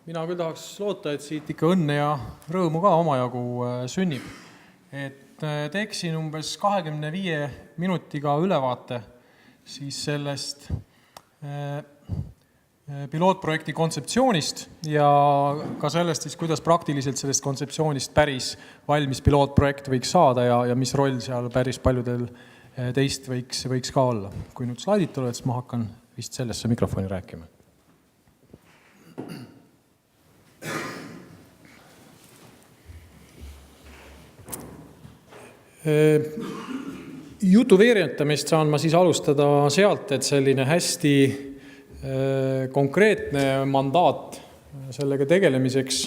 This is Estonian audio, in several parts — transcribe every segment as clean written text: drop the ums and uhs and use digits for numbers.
mina küll tahaks loota, et siit ikka õnne ja rõõmu ka omajagu sünnib. Et teeksin umbes 25 minutiga ülevaate siis sellest pilootprojekti kontseptsioonist ja ka sellest, siis, kuidas praktiliselt sellest kontseptsioonist päris valmis pilootprojekt võiks saada ja mis roll seal päris paljudel teist võiks ka olla. Kui nüüd slaidid tulevad, siis ma hakkan vist sellesse mikrofoni rääkima. Jutu veeretamist saan ma siis alustada sealt, et selline hästi konkreetne mandaat sellega tegelemiseks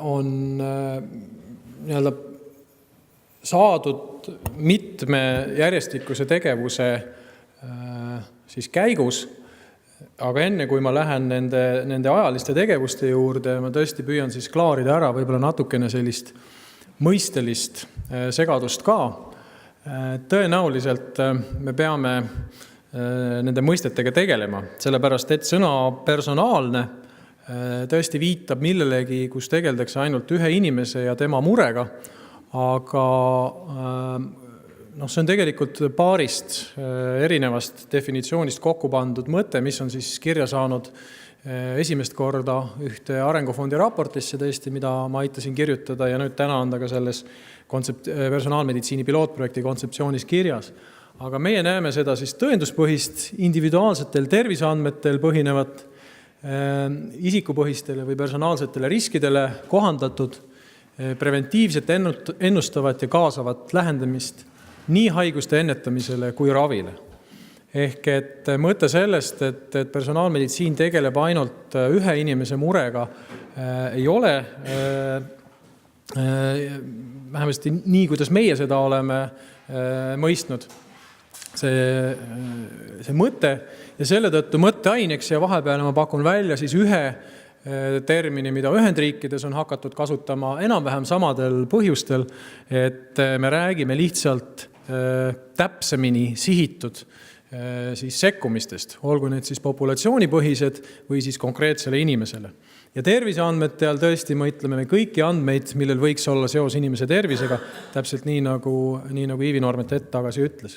on nii-öelda saadud mitme järjestikuse tegevuse siis käigus. Aga enne, kui ma lähen nende ajaliste tegevuste juurde, ma tõesti püüan siis klaarida ära võib-olla natukene sellist mõistelist segadust ka. Tõenäoliselt me peame nende mõistetega tegelema, sellepärast et sõna personaalne tõesti viitab millelegi, kus tegeldakse ainult ühe inimese ja tema murega, aga see on tegelikult paarist erinevast definitsioonist kokku pandud mõte, mis on siis kirja saanud esimest korda ühte arengufondi raportisse tõesti, mida ma aitasin kirjutada ja nüüd täna on ta ka selles personaalmeditsiini pilootprojekti kontseptsioonis kirjas. Aga meie näeme seda siis tõenduspõhist, individuaalsetel terviseandmetel põhinevat, isikupõhistele või personaalsetele riskidele kohandatud, preventiivset, ennustavat ja kaasavat lähendamist nii haiguste ennetamisele kui ravile. Ehk et mõte sellest, et personaalmeditsiin tegeleb ainult ühe inimese murega, ei ole vähemasti nii, kuidas meie seda oleme mõistnud. See mõte ja selle tõttu mõtteaineks ja vahepeal ma pakun välja siis ühe termini, mida Ühendriikides on hakatud kasutama enam-vähem samadel põhjustel, et me räägime lihtsalt täpsemini sihitud siis sekkumistest, olgu need siis populatsioonipõhised või siis konkreetsele inimesele. Ja terviseandmete all tõesti mõtleme me kõiki andmeid, millel võiks olla seos inimese tervisega, täpselt nii nagu Iivi Noormet hetk tagasi ütles.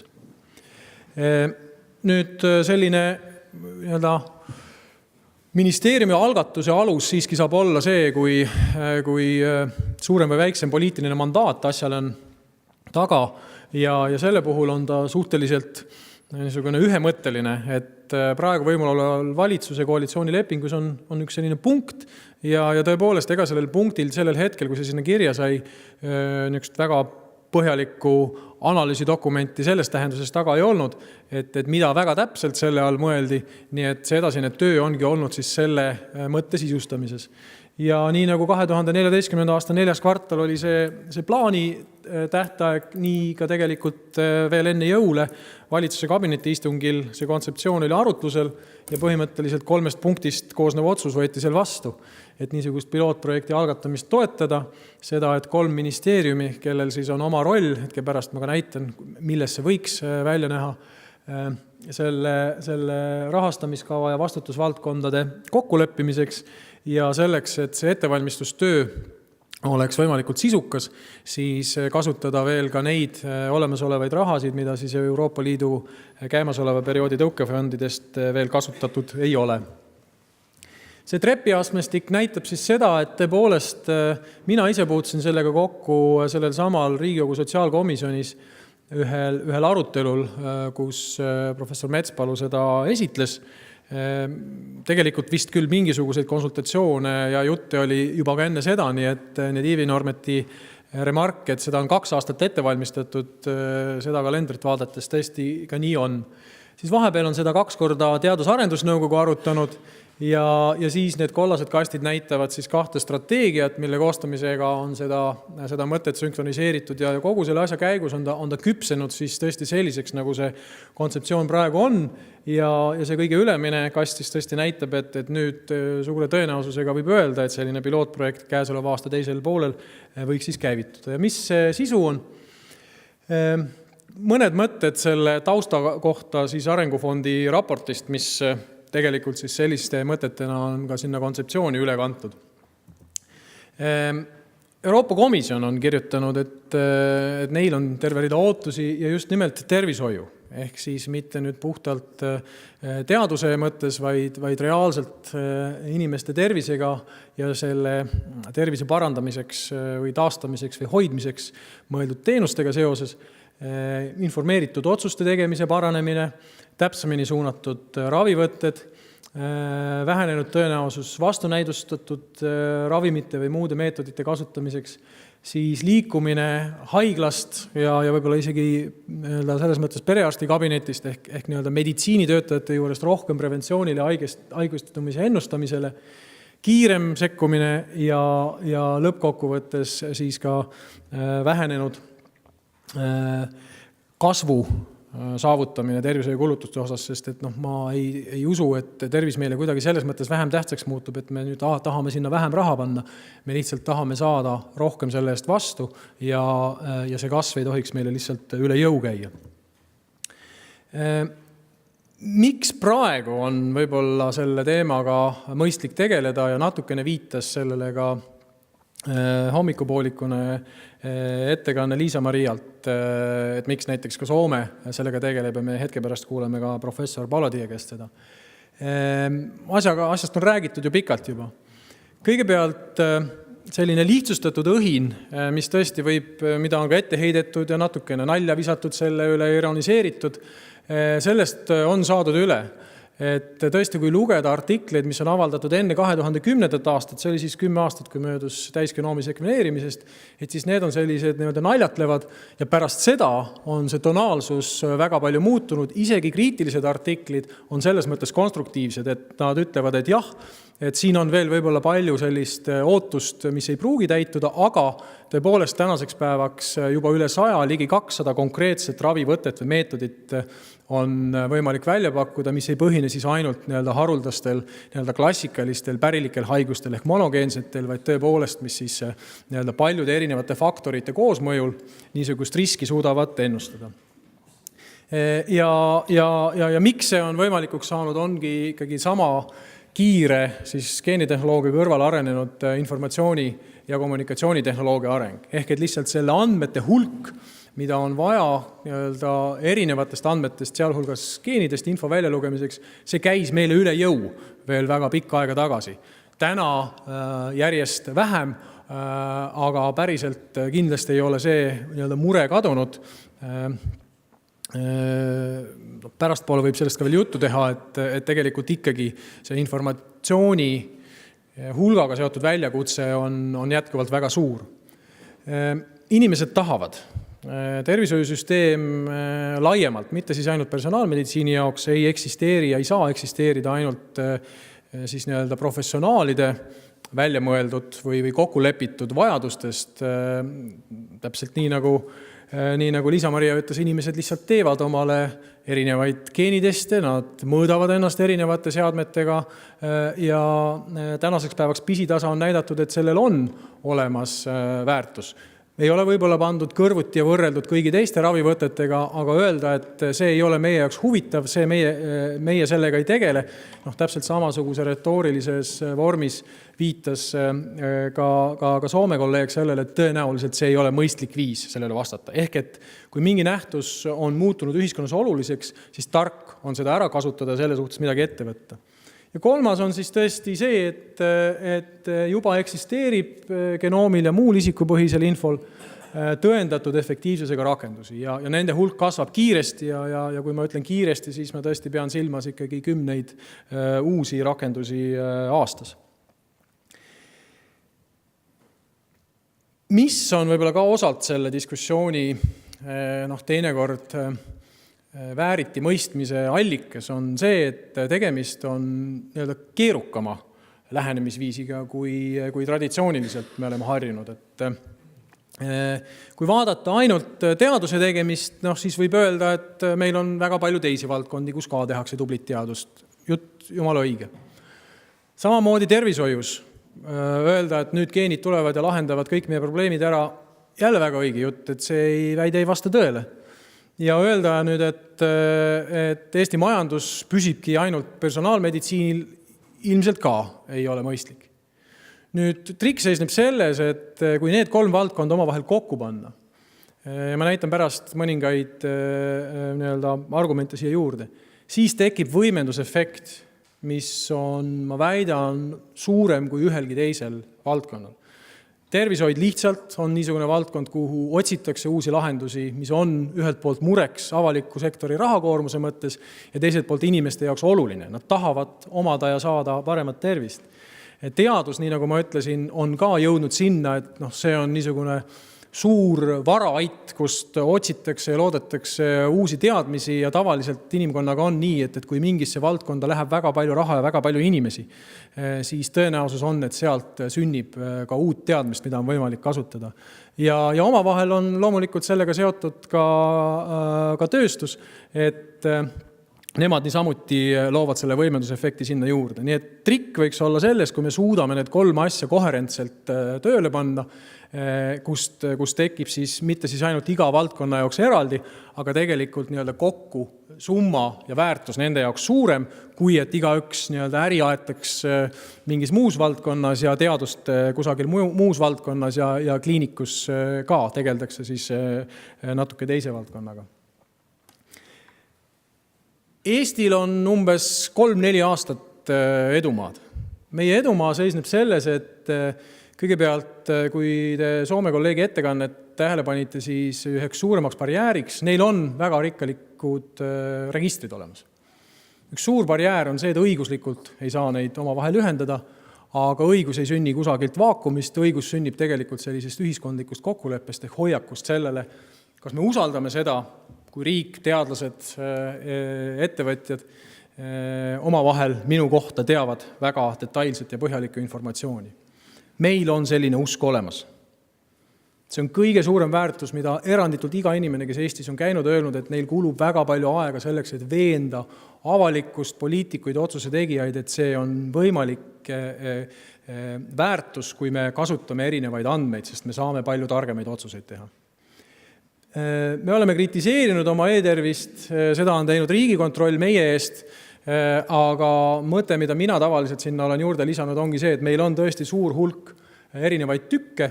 Nüüd selline ministeeriumi algatuse alus siiski saab olla see, kui suurem või väiksem poliitiline mandaat asjal on taga ja selle puhul on ta suhteliselt niisugune ühemõtteline, et praegu võimul oleval valitsuse koalitsioonilepingus on üks selline punkt ja tõepoolest ega sellel punktil sellel hetkel, kui see sinna kirja sai, niisugust väga põhjalikku analüüsidokumenti selles tähenduses taga ei olnud, et mida väga täpselt selle all mõeldi, nii et see edasine töö ongi olnud siis selle mõtte sisustamises. Ja nii nagu 2014. aasta 4. kvartal oli see plaani tähtaeg, nii ka tegelikult veel enne jõule valitsuse kabineti istungil see kontseptsioon oli arutlusel ja põhimõtteliselt 3 punktist koosnev otsus võeti seal vastu, et niisugust pilootprojekti algatamist toetada, seda, et 3 ministeeriumi, kellel siis on oma roll, hetke pärast ma ka näitan, milles see võiks välja näha, selle rahastamiskava ja vastutusvaldkondade kokkuleppimiseks ja selleks, et see ettevalmistustöö oleks võimalikult sisukas, siis kasutada veel ka neid olemasolevaid rahasid, mida siis Euroopa Liidu käimasoleva perioodi tõukefondidest veel kasutatud ei ole. See trepiastmestik näitab siis seda, et tõepoolest mina ise puutusin sellega kokku sellel samal Riigikogu sotsiaalkomisjonis ühel arutelul, kus professor Metspalu seda esitles. Tegelikult vist küll mingisuguseid konsultatsioone ja jutte oli juba ka enne seda, nii et need Iivi Noormeti remark, et seda on 2 aastat ette valmistatud, seda kalendrit vaadates tõesti ka nii on. Siis vahepeal on seda 2 korda Teadus-arendusnõukogu arutanud ja siis need kollased kastid näitavad siis 2 strateegiat, mille koostamisega on seda mõtet sünkroniseeritud ja kogu selle asja käigus on ta küpsenud siis tõesti selliseks, nagu see kontseptsioon praegu on ja see kõige ülemine kast siis tõesti näitab, et nüüd suure tõenäosusega võib öelda, et selline pilootprojekt käesoleva aasta teisel poolel võiks siis käivituda. Ja mis sisu on? mõned mõtted selle tausta kohta siis Arengufondi raportist, mis tegelikult siis selliste mõtetena on ka sinna kontseptsiooni üle kantud. Euroopa Komisjon on kirjutanud, et neil on terve rida ootusi ja just nimelt tervishoiu. Ehk siis mitte nüüd puhtalt teaduse mõttes, vaid reaalselt inimeste tervisega ja selle tervise parandamiseks või taastamiseks või hoidmiseks mõeldud teenustega seoses, informeeritud otsuste tegemise paranemine, täpsemini suunatud ravivõtted, vähenenud tõenäosus vastunäidustatud ravimite või muude meetodite kasutamiseks, siis liikumine haiglast ja võib-olla isegi selles mõttes perearsti kabinetist ehk meditsiinitöötajate juurest rohkem preventsioonile, haigestumise ennustamisele, kiirem sekkumine ja lõppkokkuvõttes siis ka vähenenud kasvu saavutamine tervishoiukulutuste osas, sest et ma ei usu, et tervis meile kuidagi selles mõttes vähem tähtsaks muutub, et me nüüd tahame sinna vähem raha panna. Me lihtsalt tahame saada rohkem selle eest vastu ja see kasv ei tohiks meile lihtsalt üle jõu käia. Miks praegu on võib-olla selle teemaga mõistlik tegeleda ja natukene viitas sellele ka hommikupoolikune ettekanne Liisa-Marialt, et miks näiteks ka Soome sellega tegeleb ja me hetke pärast kuuleme ka professor Paladie käest seda. Asjast on räägitud ju pikalt juba. Kõigepealt selline lihtsustatud õhin, mis tõesti võib, mida on ka ette heidetud ja natukene nalja visatud selle üle, ironiseeritud, sellest on saadud üle. Et tõesti, kui lugeda artikleid, mis on avaldatud enne 2010. aastat, see oli siis 10 aastat, kui möödus täisgenoomi sekveneerimisest, et siis need on sellised naljatlevad ja pärast seda on see tonaalsus väga palju muutunud. Isegi kriitilised artiklid on selles mõttes konstruktiivsed, et nad ütlevad, et jah, et siin on veel võib-olla palju sellist ootust, mis ei pruugi täituda, aga tõepoolest tänaseks päevaks juba üle 100, ligi 200 konkreetset ravivõtet või meetodit on võimalik välja pakkuda, mis ei põhine siis ainult haruldastel, klassikalistel pärilikel haigustel ehk monogeensetel, vaid tõepoolest, mis siis paljude erinevate faktorite koosmõjul niisugust riski suudavad ennustada. Ja miks see on võimalikuks saanud, ongi ikkagi sama kiire siis geenitehnoloogia kõrval arenenud informatsiooni ja kommunikatsioonitehnoloogia areng. Ehk et lihtsalt selle andmete hulk, mida on vaja erinevatest andmetest, sealhulgas geenidest info välja lugemiseks, see käis meile üle jõu veel väga pikka aega tagasi. Täna järjest vähem, aga päriselt kindlasti ei ole see mure kadunud. Pärastpoole võib sellest ka veel juttu teha, et tegelikult ikkagi see informatsiooni hulgaga seotud väljakutse on jätkuvalt väga suur. Inimesed tahavad. Tervishoiusüsteem laiemalt, mitte siis ainult personaalmeditsiini jaoks, ei eksisteeri ja ei saa eksisteerida ainult siis professionaalide välja mõeldud või kokku lepitud vajadustest. Täpselt nii nagu Liisa-Maria ütles, inimesed lihtsalt teevad omale erinevaid geeniteste, nad mõõdavad ennast erinevate seadmetega ja tänaseks päevaks pisitasa on näidatud, et sellel on olemas väärtus. Ei ole võib-olla pandud kõrvuti ja võrreldud kõigi teiste ravivõtetega, aga öelda, et see ei ole meie jaoks huvitav, see meie sellega ei tegele. Täpselt samasuguse retoorilises vormis viitas ka Soome kolleeg sellele, et tõenäoliselt see ei ole mõistlik viis sellele vastata. Ehk et kui mingi nähtus on muutunud ühiskonnas oluliseks, siis tark on seda ära kasutada ja selle suhtes midagi ette võtta. Ja kolmas on siis tõesti see, et juba eksisteerib genoomil ja muul isikupõhisel infol tõendatud efektiivsusega rakendusi ja nende hulk kasvab kiiresti ja kui ma ütlen kiiresti, siis ma tõesti pean silmas ikkagi 10 uusi rakendusi aastas. Mis on võib-olla ka osalt selle diskussiooni teinekord vääriti mõistmise allikas on see, et tegemist on keerukama lähenemisviisiga kui traditsiooniliselt me oleme harjunud. Kui vaadata ainult teaduse tegemist, siis võib öelda, et meil on väga palju teisi valdkondi, kus ka tehakse tublit teadust. Jutt jumala õige. Samamoodi tervishoius öelda, et nüüd geenid tulevad ja lahendavad kõik meie probleemid ära, jälle väga õige jutt, et see väide ei vasta tõele. Ja öelda nüüd, et Eesti majandus püsibki ainult personaalmeditsiinil, ilmselt ka ei ole mõistlik. Nüüd trik seisneb selles, et kui need 3 valdkonda omavahel kokku panna, ja ma näitan pärast mõningaid argumente siia juurde, siis tekib võimendusefekt, mis on, ma väidan, suurem kui ühelgi teisel valdkonnal. Tervishoid lihtsalt on niisugune valdkond, kuhu otsitakse uusi lahendusi, mis on ühelt poolt mureks avaliku sektori rahakoormuse mõttes ja teiselt poolt inimeste jaoks oluline. Nad tahavad omada ja saada paremat tervist. Teadus, nii nagu ma ütlesin, on ka jõudnud sinna, et see on niisugune suur varaait, kust otsitakse ja loodetakse uusi teadmisi ja tavaliselt inimkonnaga on nii, et kui mingisse valdkonda läheb väga palju raha ja väga palju inimesi, siis tõenäosus on, et sealt sünnib ka uut teadmist, mida on võimalik kasutada. Ja omavahel on loomulikult sellega seotud ka tööstus, et nemad niisamuti loovad selle võimendusefekti sinna juurde. Nii et trikk võiks olla selles, kui me suudame need 3 asja koherentselt tööle panna, kust tekib siis mitte siis ainult iga valdkonna jaoks eraldi, aga tegelikult kokku summa ja väärtus nende jaoks suurem, kui et igaüks äri aetaks mingis muus valdkonnas ja teadust kusagil muus valdkonnas ja kliinikus ka tegeldakse siis natuke teise valdkonnaga. Eestil on umbes 3-4 aastat edumaad. Meie edumaa seisneb selles, et kõigepealt, kui te Soome kolleegi ettekannet tähele panite, siis üheks suuremaks barjääriks, neil on väga rikkalikud registrid olemas. Üks suur barjäär on see, et õiguslikult ei saa neid omavahel ühendada, aga õigus ei sünni kusagilt vaakumist, õigus sünnib tegelikult sellisest ühiskondlikust kokkuleppest ehk hoiakust sellele, kas me usaldame seda, kui riik, teadlased, ettevõtjad omavahel minu kohta teavad väga detailset ja põhjalikku informatsiooni. Meil on selline usk olemas. See on kõige suurem väärtus, mida eranditult iga inimene, kes Eestis on käinud, öelnud, et neil kulub väga palju aega selleks, et veenda avalikkust, poliitikuid, otsuse tegijaid, et see on võimalik väärtus, kui me kasutame erinevaid andmeid, sest me saame palju targemaid otsuseid teha. Me oleme kritiseerinud oma e-tervist, seda on teinud Riigikontroll meie eest, aga mõte, mida mina tavaliselt sinna olen juurde lisanud, ongi see, et meil on tõesti suur hulk erinevaid tükke,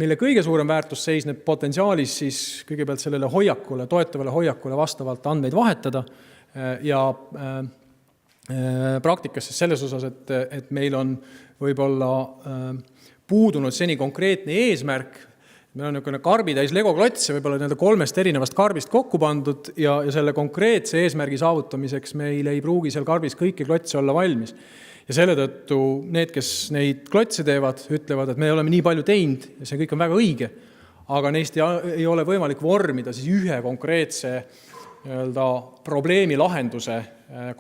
mille kõige suurem väärtus seisneb potentsiaalis siis kõigepealt sellele hoiakule, toetavale hoiakule vastavalt andmeid vahetada ja praktikas selles osas, et meil on võib-olla puudunud seni konkreetne eesmärk. Meil on niisugune karbitäis legoklots ja võib-olla 3 erinevast karbist kokku pandud ja selle konkreetse eesmärgi saavutamiseks meil ei pruugi seal karbis kõiki klotse olla valmis. Ja selle tõttu need, kes neid klotse teevad, ütlevad, et me oleme nii palju teinud ja see kõik on väga õige, aga neist ei ole võimalik vormida siis ühe konkreetse probleemi lahenduse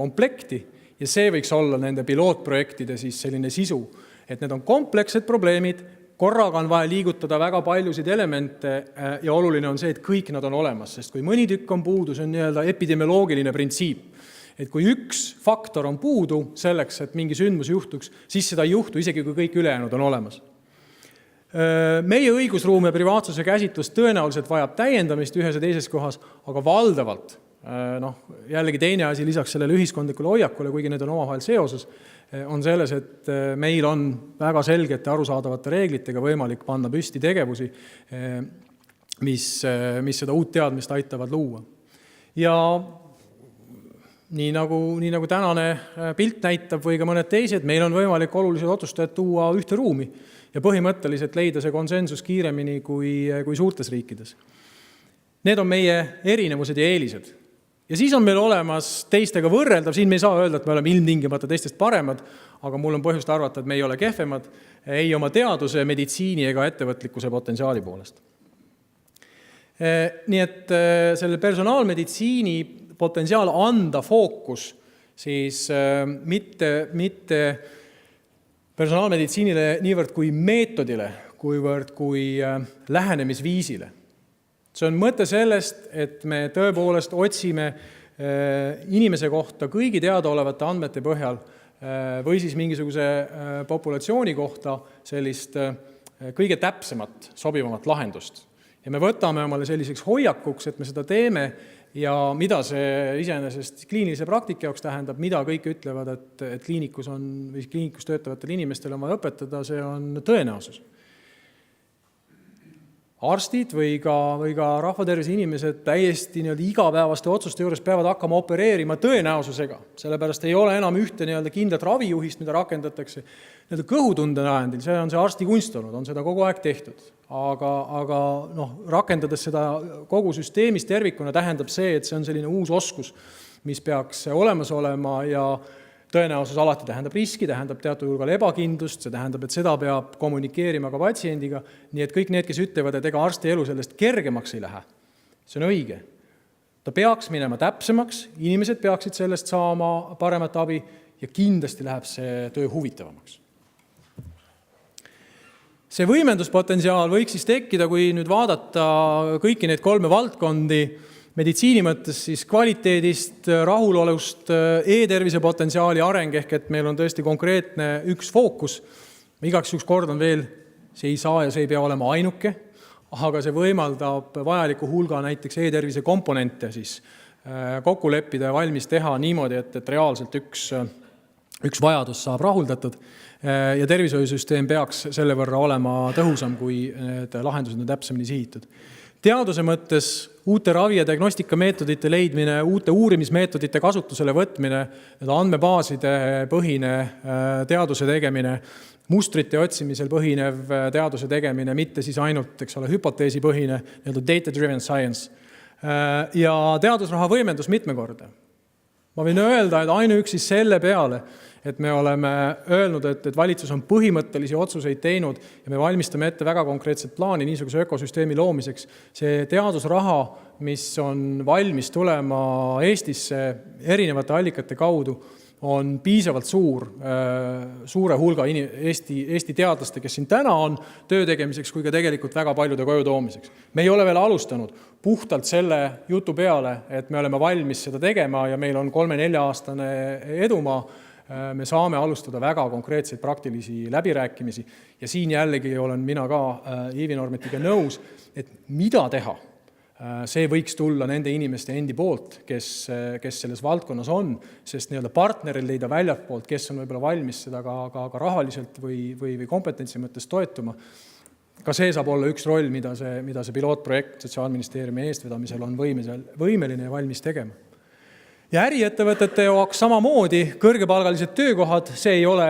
komplekti ja see võiks olla nende pilootprojektide siis selline sisu, et need on komplekssed probleemid, korraga on vaja liigutada väga paljusid elemente ja oluline on see, et kõik nad on olemas, sest kui mõni tükk on puudu, see on epidemioloogiline printsiip. Et kui üks faktor on puudu selleks, et mingi sündmus juhtuks, siis seda ei juhtu, isegi kui kõik ülejäänud on olemas. Meie õigusruum ja privaatsuse käsitlus tõenäoliselt vajab täiendamist ühes ja teises kohas, aga valdavalt, jällegi teine asi lisaks sellele ühiskondlikule hoiakule, kuigi need on omavahel seoses, on selles, et meil on väga selgete arusaadavate reeglitega võimalik panna püsti tegevusi, mis seda uut teadmist aitavad luua. Ja nii nagu tänane pilt näitab või ka mõned teised, meil on võimalik olulised otsustajad tuua ühte ruumi ja põhimõtteliselt leida see konsensus kiiremini kui suurtes riikides. Need on meie erinevused ja eelised. Ja siis on meil olemas teistega võrreldav, siin me ei saa öelda, et me oleme ilmtingimata teistest paremad, aga mul on põhjust arvata, et me ei ole kehvemad, ei oma teaduse, meditsiini ega ettevõtlikkuse potentsiaali poolest. Nii et selle personaalmeditsiini potentsiaal anda fookus siis mitte personaalmeditsiinile niivõrd kui meetodile, kuivõrd kui lähenemisviisile. See on mõte sellest, et me tõepoolest otsime inimese kohta kõigi teadaolevate andmete põhjal või siis mingisuguse populatsiooni kohta sellist kõige täpsemat, sobivamat lahendust. Ja me võtame omale selliseks hoiakuks, et me seda teeme ja mida see iseenesest kliinilise praktika jaoks tähendab, mida kõik ütlevad, et kliinikus töötavatel inimestel on vaja õpetada, see on tõenäosus. Arstid või ka rahvatervise inimesed täiesti igapäevaste otsuste juures peavad hakkama opereerima tõenäosusega, sellepärast ei ole enam ühte kindlat ravijuhist, mida rakendatakse. Kõhutunde najendil, see on see arsti kunst olnud, on seda kogu aeg tehtud. Aga rakendades seda kogu süsteemis tervikuna tähendab see, et see on selline uus oskus, mis peaks olemas olema ja tõenäosus alati tähendab riski, tähendab teatud hulgal ebakindlust, see tähendab, et seda peab kommunikeerima ka patsiendiga, nii et kõik need, kes ütlevad, et ega arsti elu sellest kergemaks ei lähe, see on õige. Ta peaks minema täpsemaks, inimesed peaksid sellest saama paremat abi ja kindlasti läheb see töö huvitavamaks. See võimenduspotentsiaal võiks siis tekkida, kui nüüd vaadata kõiki neid 3 valdkondi, meditsiini mõttes siis kvaliteedist, rahulolust, e-tervise potentsiaali areng, ehk et meil on tõesti konkreetne üks fookus. Igaks üks kord on veel, see ei saa ja see ei pea olema ainuke, aga see võimaldab vajaliku hulga näiteks e-tervise komponente siis kokku leppida ja valmis teha niimoodi, et reaalselt üks vajadus saab rahuldatud ja tervishoiusüsteem peaks selle võrra olema tõhusam, kui need lahendused on täpsemini sihitud. Teaduse mõttes uute ravi- ja diagnostikameetodite leidmine, uute uurimismeetodite kasutusele võtmine, andmebaaside põhine teaduse tegemine, mustrite otsimisel põhinev teaduse tegemine, mitte siis ainult hüpoteesi põhine, data-driven science ja teadusraha võimendus mitmekorda. Ma võin öelda, et ainuüksi selle peale, et me oleme öelnud, et valitsus on põhimõttelisi otsuseid teinud ja me valmistame ette väga konkreetset plaani niisuguse ökosüsteemi loomiseks. See teadusraha, mis on valmis tulema Eestisse erinevate allikate kaudu, on piisavalt suure hulga Eesti teadlaste, kes siin täna on töö tegemiseks, kui ka tegelikult väga paljude koju toomiseks. Me ei ole veel alustanud puhtalt selle jutu peale, et me oleme valmis seda tegema ja meil on 3-4 aastane edumaa. Me saame alustada väga konkreetseid praktilisi läbirääkimisi ja siin jällegi olen mina ka Iivi Normetiga nõus, et mida teha. See võiks tulla nende inimeste endi poolt, kes selles valdkonnas on, sest partneril leida väljapoolt, kes on võib-olla valmis seda ka rahaliselt või kompetentsi mõttes toetuma. Ka see saab olla üks roll, mida see pilootprojekt Sotsiaalministeeriumi eestvedamisel on võimeline ja valmis tegema. Ja äriettevõtete jaoks samamoodi kõrgepalgalised töökohad, see ei ole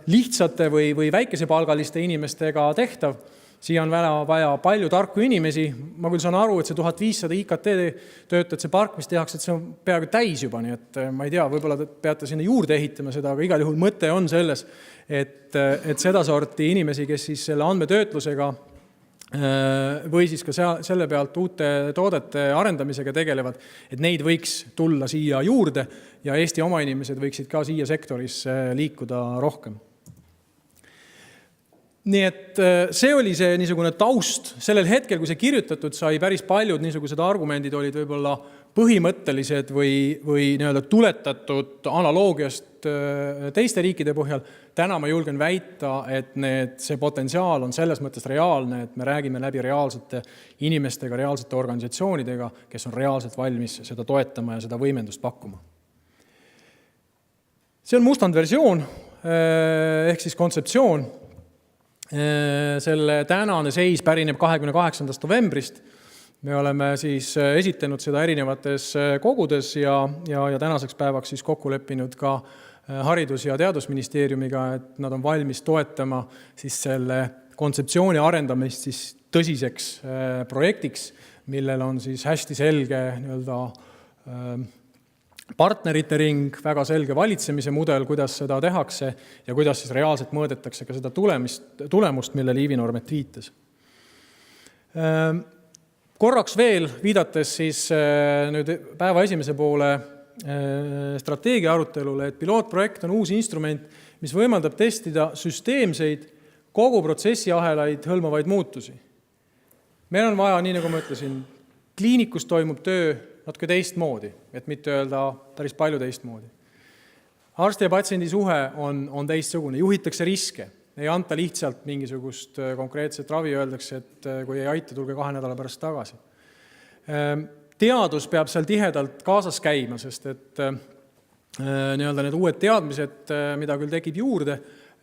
lihtsate või väikesepalgaliste inimestega tehtav. Siia on vaja palju tarku inimesi. Ma küll saan aru, et see 1500 IKT töötajad, see park, mis tehakse, et see on peaaegu täis juba, nii et ma ei tea, võib-olla peate sinna juurde ehitama seda, aga igal juhul mõte on selles, et seda sorti inimesi, kes siis selle andmetöötlusega või siis ka selle pealt uute toodete arendamisega tegelevad, et neid võiks tulla siia juurde ja Eesti oma inimesed võiksid ka siia sektorisse liikuda rohkem. Nii et see oli see niisugune taust. Sellel hetkel, kui see kirjutatud sai, päris paljud niisugused argumendid olid võib-olla põhimõttelised või tuletatud analoogiast teiste riikide põhjal. Täna ma julgen väita, et see potentsiaal on selles mõttes reaalne, et me räägime läbi reaalsete inimestega, reaalsete organisatsioonidega, kes on reaalselt valmis seda toetama ja seda võimendust pakkuma. See on mustandversioon ehk siis kontseptsioon. Selle tänane seis pärineb 28. novembrist. Me oleme siis esitlenud seda erinevates kogudes ja tänaseks päevaks siis kokku leppinud ka Haridus- ja Teadusministeeriumiga, et nad on valmis toetama siis selle kontseptsiooni arendamist siis tõsiseks projektiks, millel on siis hästi selge partnerite ring, väga selge valitsemise mudel, kuidas seda tehakse ja kuidas siis reaalselt mõõdetakse ka seda tulemust, millele Iivi Normet viitas. Korraks veel viidates siis nüüd päeva esimese poole strateegia arutelule, et pilootprojekt on uus instrument, mis võimaldab testida süsteemseid kogu protsessiahelaid hõlmavaid muutusi. Meil on vaja, nii nagu ma ütlesin, kliinikus toimub töö natuke teistmoodi, et mitte öelda päris palju teistmoodi. Arsti ja patsiendi suhe on teistsugune, juhitakse riske, ei anta lihtsalt mingisugust konkreetset ravi, öeldakse, et kui ei aita, tulge 2 nädala pärast tagasi. Teadus peab seal tihedalt kaasas käima, sest et need uued teadmised, mida küll tekib juurde,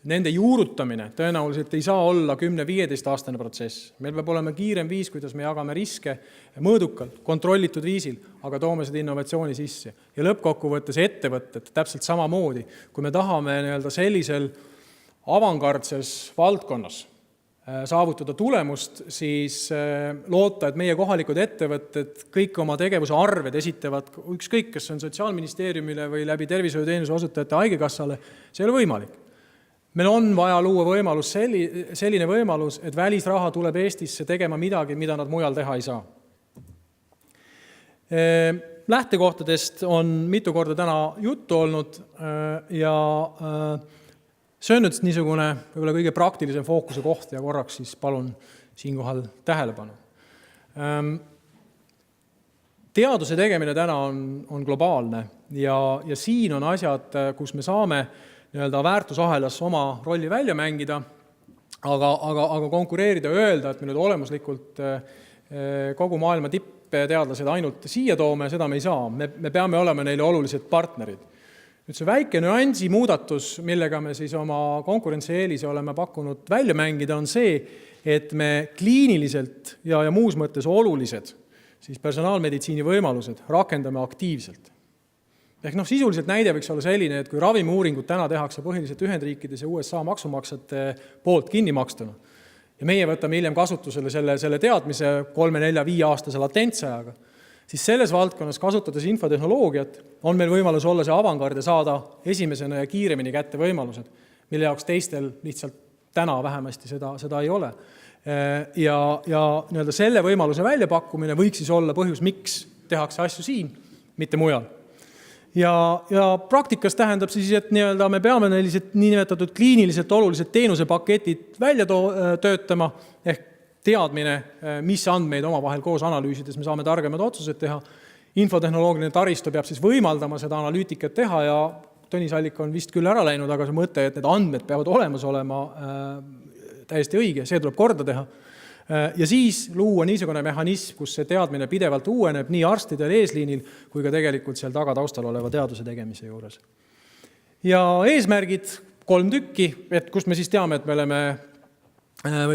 nende juurutamine tõenäoliselt ei saa olla 10-15 aastane protsess. Meil peab olema kiirem viis, kuidas me jagame riske mõõdukalt, kontrollitud viisil, aga toome seda innovatsiooni sisse. Ja lõppkokkuvõttes ettevõtted täpselt samamoodi, kui me tahame sellisel avangardses valdkonnas saavutada tulemust, siis loota, et meie kohalikud ettevõtted kõik oma tegevuse arved esitavad ükskõik, kas on Sotsiaalministeeriumile või läbi tervishoiuteenuse osutajate haigekassale, see ei ole võimalik. Meil on vaja luua võimalus, selline võimalus, et välisraha tuleb Eestisse tegema midagi, mida nad mujal teha ei saa. Lähtekohtadest on mitu korda täna juttu olnud ja see on nüüd niisugune võib-olla kõige praktilisem fookuse koht ja korraks siis palun siinkohal tähelepanu. Teaduse tegemine täna on globaalne ja siin on asjad, kus me saame väärtusahelas oma rolli välja mängida, aga konkureerida ja öelda, et me nüüd olemuslikult kogu maailma tippteadlased ainult siia toome, seda me ei saa. Me peame olema neile olulised partnerid. Nüüd see väike nüansi muudatus, millega me siis oma konkurentsieelise oleme pakkunud välja mängida, on see, et me kliiniliselt ja muus mõttes olulised siis personaalmeditsiini võimalused rakendame aktiivselt. Ehk sisuliselt näide võiks olla selline, et kui ravimiuuringud täna tehakse põhiliselt Ühendriikides ja USA maksumaksjate poolt kinni makstuna ja meie võtame hiljem kasutusele selle teadmise 3, 4, 5 aastase latentsajaga, siis selles valdkonnas kasutades infotehnoloogiat on meil võimalus olla see avangard ja saada esimesena ja kiiremini kätte võimalused, mille jaoks teistel lihtsalt täna vähemasti seda ei ole. Ja selle võimaluse väljapakkumine võiks siis olla põhjus, miks tehakse asju siin, mitte mujal. Ja praktikas tähendab siis, et me peame sellised niinimetatud kliiniliselt olulised teenusepaketid välja töötama, ehk teadmine, mis andmeid omavahel koos analüüsides me saame targemad otsused teha. Infotehnoloogiline taristu peab siis võimaldama seda analüütikat teha ja Tõnis Allik on vist küll ära läinud, aga see mõte, et need andmed peavad olemas olema täiesti õige, see tuleb korda teha. Ja siis luua niisugune mehhanism, kus see teadmine pidevalt uueneb nii arstidel eesliinil kui ka tegelikult seal taga taustal oleva teaduse tegemise juures. Ja eesmärgid 3 tükki, et kus me siis teame, et me oleme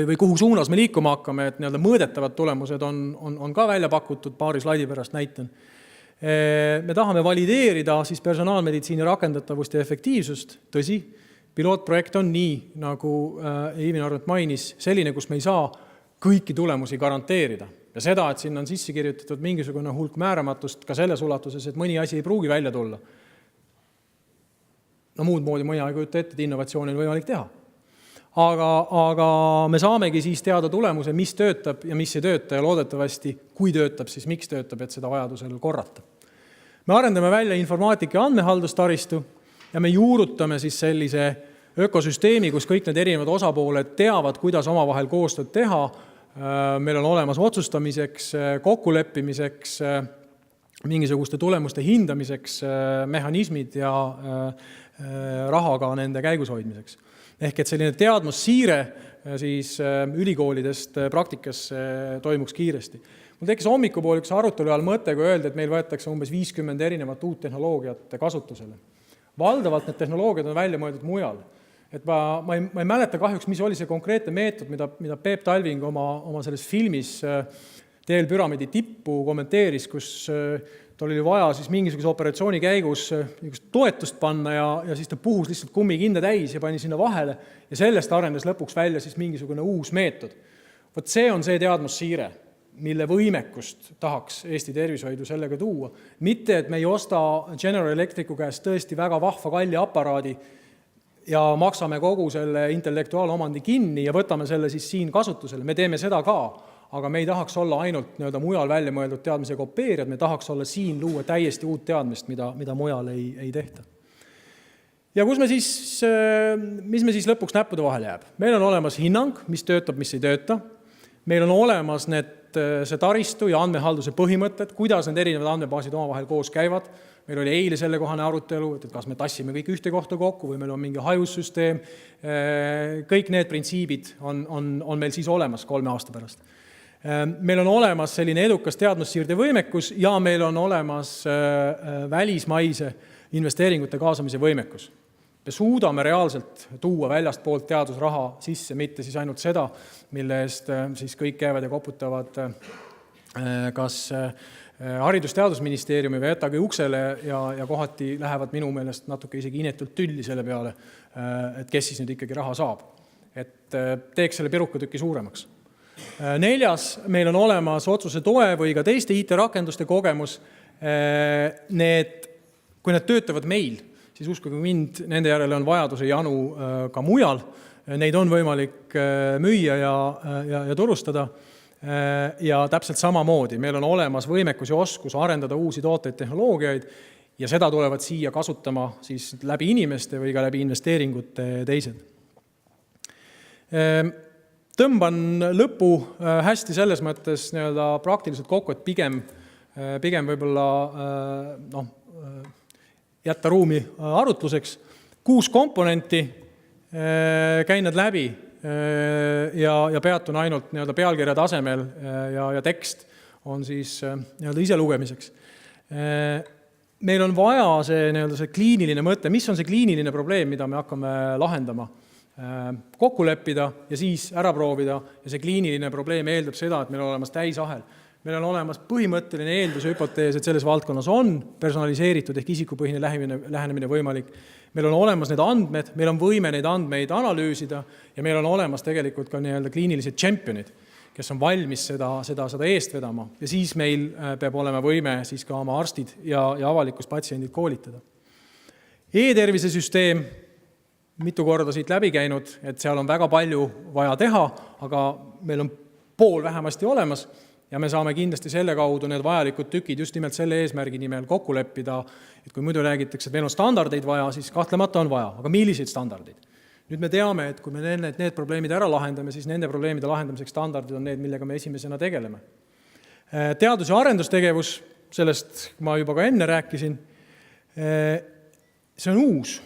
või kuhu suunas me liikuma hakkame, et mõõdetavad tulemused on ka välja pakutud, paari slaidi pärast näitan. Me tahame valideerida siis personaalmeditsiini rakendatavust ja efektiivsust, tõsi, pilootprojekt on nii, nagu Iivin Arvet mainis, selline, kus me ei saa kõiki tulemusi garanteerida. Ja seda, et sinna on sisse kirjutatud mingisugune hulk määramatust ka selles ulatuses, et mõni asi ei pruugi välja tulla. Muud moodi mõja ei kujuta ette, et innovatsiooni on võimalik teha. Aga me saamegi siis teada tulemuse, mis töötab ja mis ei tööta ja loodetavasti, kui töötab, siis miks töötab, et seda vajadusel korrata. Me arendame välja informaatika ja andmehaldustaristu ja me juurutame siis sellise ökosüsteemi, kus kõik need erinevad osapooled teavad, kuidas omavahel koostööd teha. Meil on olemas otsustamiseks, kokkuleppimiseks, mingisuguste tulemuste hindamiseks, mehhanismid ja rahaga nende käigus hoidmiseks. Ehk et selline teadmussiire siis ülikoolidest praktikasse toimuks kiiresti. Mul tekkis hommikupool üks arutelu ajal mõte, kui öeldi, et meil võetakse umbes 50 erinevat uut tehnoloogiat kasutusele. Valdavalt need tehnoloogiad on välja mõeldud mujal. Et ma ei mäleta kahjuks, mis oli see konkreetne meetod, mida Peep Talving oma selles filmis Teel püramiidi tippu kommenteeris, kus tal oli vaja siis mingisuguse operatsiooni käigus toetust panna ja siis ta puhus lihtsalt kummikinde täis ja pani sinna vahele ja sellest arenes lõpuks välja siis mingisugune uus meetod. Vot see on see teadmussiire, mille võimekust tahaks Eesti tervishoidu sellega tuua. Mitte, et me ei osta General Electricu käest tõesti väga vahva kalli aparaadi ja maksame kogu selle intellektuaalomandi kinni ja võtame selle siis siin kasutusele. Me teeme seda ka, aga me ei tahaks olla ainult mujal välja mõeldud teadmise kopeerijad, me tahaks olla siin luua täiesti uut teadmist, mida mujal ei tehta. Ja mis me siis lõpuks näppude vahel jääb? Meil on olemas hinnang, mis töötab, mis ei tööta. Meil on olemas see taristu ja andmehalduse põhimõtted, kuidas need erinevad andmebaasid omavahel koos käivad. Meil oli eile sellekohane arutelu, et kas me tassime kõik ühte kohta kokku või meil on mingi hajussüsteem. Kõik need printsiibid on meil siis olemas 3 aasta pärast. Meil on olemas selline edukas teadmussiirde võimekus ja meil on olemas välismaise investeeringute kaasamise võimekus. Me suudame reaalselt tuua väljast poolt teadusraha sisse, mitte siis ainult seda, mille eest siis kõik käivad ja koputavad kas Haridus-Teadusministeeriumi või jätagi uksele ja kohati lähevad minu meelest natuke isegi inetult tülli selle peale, et kes siis nüüd ikkagi raha saab. Et teeks selle pirukatüki suuremaks. 4. meil on olemas otsuse toe või ka teiste IT-rakenduste kogemus. Kui need töötavad meil, siis uskuge mind, nende järele on vajaduse janu ka mujal. Neid on võimalik müüa ja turustada. Ja täpselt samamoodi. Meil on olemas võimekus ja oskus arendada uusi tooteid, tehnoloogiaid ja seda tulevad siia kasutama siis läbi inimeste või ka läbi investeeringute teised. Tõmban lõpu hästi selles mõttes praktiliselt kokku, et pigem võib-olla jätta ruumi arutluseks. 6 komponenti, käin nad läbi ja peatun ainult pealkirja tasemel ja tekst on siis ise lugemiseks. Meil on vaja see kliiniline mõte, mis on see kliiniline probleem, mida me hakkame lahendama. Kokku leppida ja siis ära proovida ja see kliiniline probleem eeldab seda, et meil on olemas täisahel. Meil on olemas põhimõtteline eeldushüpotees, et selles valdkonnas on personaliseeritud ehk isikupõhine lähenemine võimalik. Meil on olemas need andmed, meil on võime neid andmeid analüüsida ja meil on olemas tegelikult ka kliinilised championid, kes on valmis seda eest vedama ja siis meil peab olema võime siis ka oma arstid ja avalikus patsiendid koolitada. E-tervise süsteem, mitu korda siit läbi käinud, et seal on väga palju vaja teha, aga meil on pool vähemasti olemas ja me saame kindlasti selle kaudu need vajalikud tükid just nimelt selle eesmärgi nimel kokku leppida, et kui muidu räägitakse, et meil on standardeid vaja, siis kahtlemata on vaja, aga milliseid standardeid? Nüüd me teame, et kui me need probleemid ära lahendame, siis nende probleemide lahendamiseks standardid on need, millega me esimesena tegeleme. Teadus- ja arendustegevus, sellest ma juba ka enne rääkisin, see on uus.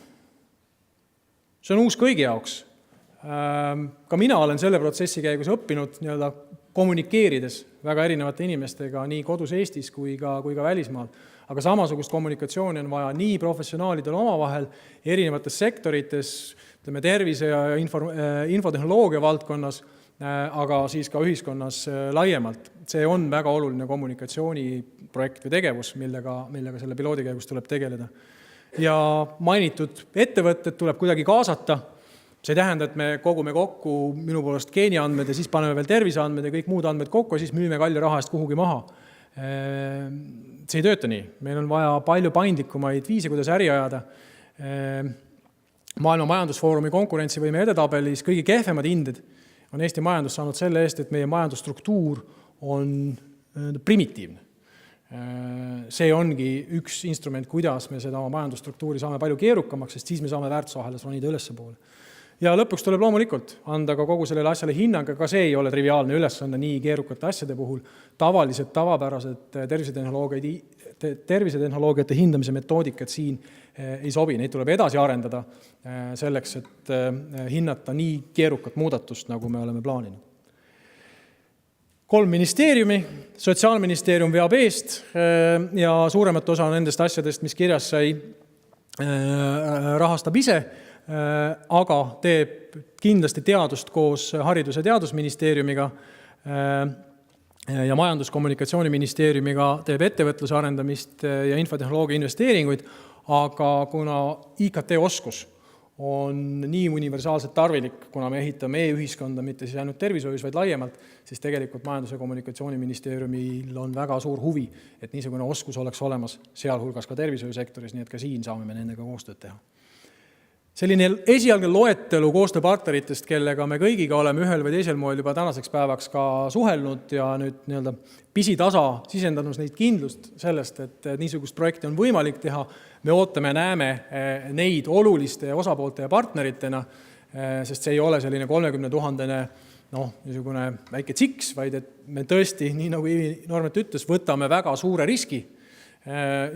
See on uus kõigi jaoks. Ka mina olen selle protsessi käigus õppinud kommunikeerides väga erinevate inimestega nii kodus Eestis kui ka välismaal. Aga samasugust kommunikatsiooni on vaja nii professionaalidel omavahel, erinevates sektorites, tervise ja infotehnoloogia valdkonnas, aga siis ka ühiskonnas laiemalt. See on väga oluline kommunikatsiooniprojekt või tegevus, millega selle piloodi käigus tuleb tegeleda. Ja mainitud ettevõtted tuleb kuidagi kaasata. See tähendab, et me kogume kokku minu poolest geeniandmed ja siis paneme veel terviseandmed ja kõik muud andmed kokku ja siis müüme kalli raha eest kuhugi maha. See ei tööta nii. Meil on vaja palju paindlikumaid viise, kuidas äri ajada. Maailma Majandusfoorumi konkurentsivõime edetabelis kõige kehvemad hinded on Eesti majandus saanud selle eest, et meie majandusstruktuur on primitiivne. See ongi üks instrument, kuidas me seda oma majandusstruktuuri saame palju keerukamaks, sest siis me saame väärtusahelas ronida ülesse poole. Ja lõpuks tuleb loomulikult anda ka kogu sellele asjale hinnang, aga see ei ole triviaalne ülesanne nii keerukate asjade puhul. Tavalised, tavapärased tervisetehnoloogiate hindamise metoodikad siin ei sobi. Neid tuleb edasi arendada selleks, et hinnata nii keerukat muudatust, nagu me oleme plaaninud. 3 ministeeriumi, Sotsiaalministeerium veab eest ja suuremat osa nendest asjadest, mis kirjas sai, rahastab ise, aga teeb kindlasti teadust koos Haridus- ja Teadusministeeriumiga ja Majandus-Kommunikatsiooniministeeriumiga teeb ettevõtluse arendamist ja infotehnoloogia investeeringuid, aga kuna IKT-oskus on nii universaalselt tarvilik, kuna me ehitame e-ühiskonda, mitte siis ainult tervishoius, vaid laiemalt, siis tegelikult Majandus- ja Kommunikatsiooniministeeriumil on väga suur huvi, et niisugune oskus oleks olemas, sealhulgas ka tervishoiusektoris, nii et ka siin saame me nendega koostööd teha. Selline esialgne loetelu koostööpartneritest, kellega me kõigiga oleme ühel või teisel moel juba tänaseks päevaks ka suhelnud ja nüüd pisitasa sisendanud neid kindlust sellest, et niisugust projekti on võimalik teha. Me ootame ja näeme neid oluliste osapoolte ja partneritena, sest see ei ole selline 30 000 niisugune väike tsiks, vaid et me tõesti, nii nagu Ivi Normet ütles, võtame väga suure riski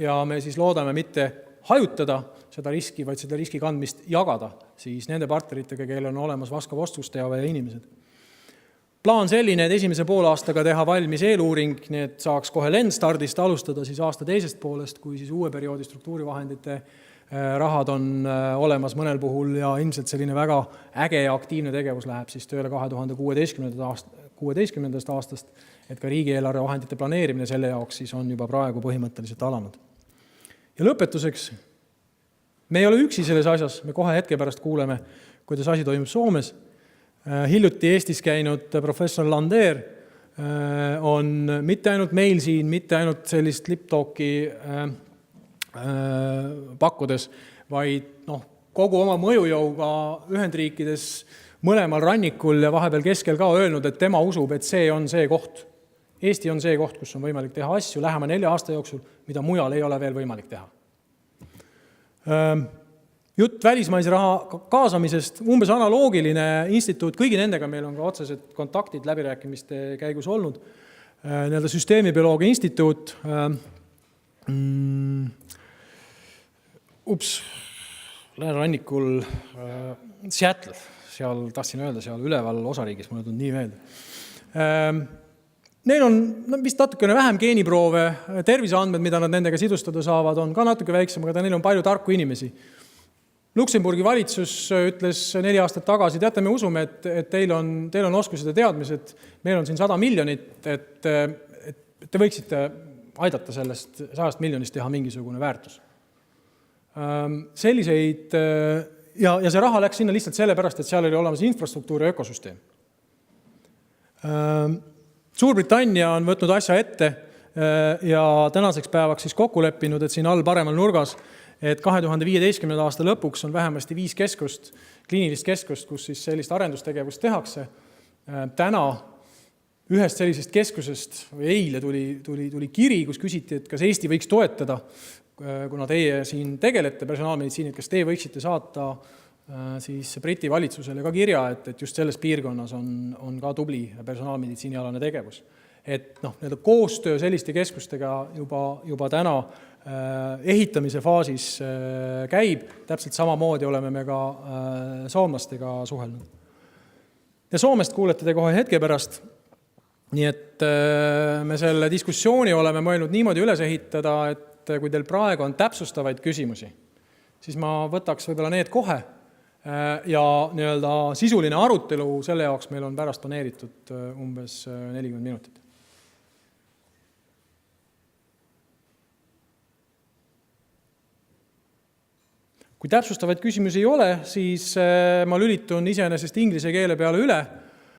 ja me siis loodame mitte hajutada seda riski, vaid seda riski kandmist jagada siis nende partneritega, kellel on olemas vastav oskusteave ja inimesed. Plaan selline, et esimese poolaastaga teha valmis eeluuring, nii et saaks kohe lendstardist alustada siis aasta teisest poolest, kui siis uue perioodi struktuurivahendite rahad on olemas mõnel puhul ja ilmselt selline väga äge ja aktiivne tegevus läheb siis tööle 2016. aastast, et ka riigieelarve vahendite planeerimine selle jaoks siis on juba praegu põhimõtteliselt alanud. Ja lõpetuseks, me ei ole üksi selles asjas, me kohe hetke pärast kuuleme, kuidas asi toimub Soomes. Hiljuti Eestis käinud professor Lander on mitte ainult meil siin, mitte ainult sellist lip-talki pakkudes, vaid kogu oma mõjujõuga Ühendriikides mõlemal rannikul ja vahepeal keskel ka öelnud, et tema usub, et see on see koht. Eesti on see koht, kus on võimalik teha asju lähema 4 aasta jooksul, mida mujal ei ole veel võimalik teha. Jutt välismaise raha kaasamisest, umbes analoogiline instituut, kõigi nendega meil on ka otsesed kontaktid läbirääkimiste käigus olnud. Nii-öelda süsteemibioloogia instituut, läänerannikul Seattle, seal tahtsin öelda, seal üleval osariigis, mulle tundnud nii meelde. Neil on vist natukene vähem geeniproove, terviseandmed, mida nad nendega sidustada saavad, on ka natuke väiksem, aga neil on palju tarku inimesi. Luksemburgi valitsus ütles 4 aastat tagasi, teate, me usume, et teil on oskused ja teadmised, meil on siin 100 miljonit, et te võiksite aidata sellest 100 miljonist teha mingisugune väärtus. Selliseid, ja see raha läks sinna lihtsalt sellepärast, et seal oli olemas infrastruktuur ja ökosüsteem. Suurbritannia on võtnud asja ette ja tänaseks päevaks siis kokku leppinud, et siin all paremal nurgas, et 2015. aasta lõpuks on vähemasti 5 keskust, kliinilist keskust, kus siis sellist arendustegevust tehakse. Täna ühest sellisest keskusest või eile tuli kiri, kus küsiti, et kas Eesti võiks toetada, kuna teie siin tegelete personaalmeditsiini, et kas teie võiksite saata siis Briti valitsusele ka kirja, et just selles piirkonnas on ka tubli personaalmeditsiinialane tegevus. Et koostöö selliste keskustega juba täna ehitamise faasis käib, täpselt samamoodi oleme me ka soomlastega suhelnud. Ja Soomest kuulete te kohe hetke pärast, nii et me selle diskussiooni oleme mõelnud niimoodi üles ehitada, et kui teil praegu on täpsustavaid küsimusi, siis ma võtaks võib-olla need kohe ja nii-öelda sisuline arutelu selle jaoks meil on pärast planeeritud umbes 40 minutit. Kui täpsustavaid küsimusi ei ole, siis ma lülitun iseenesest inglise keele peale üle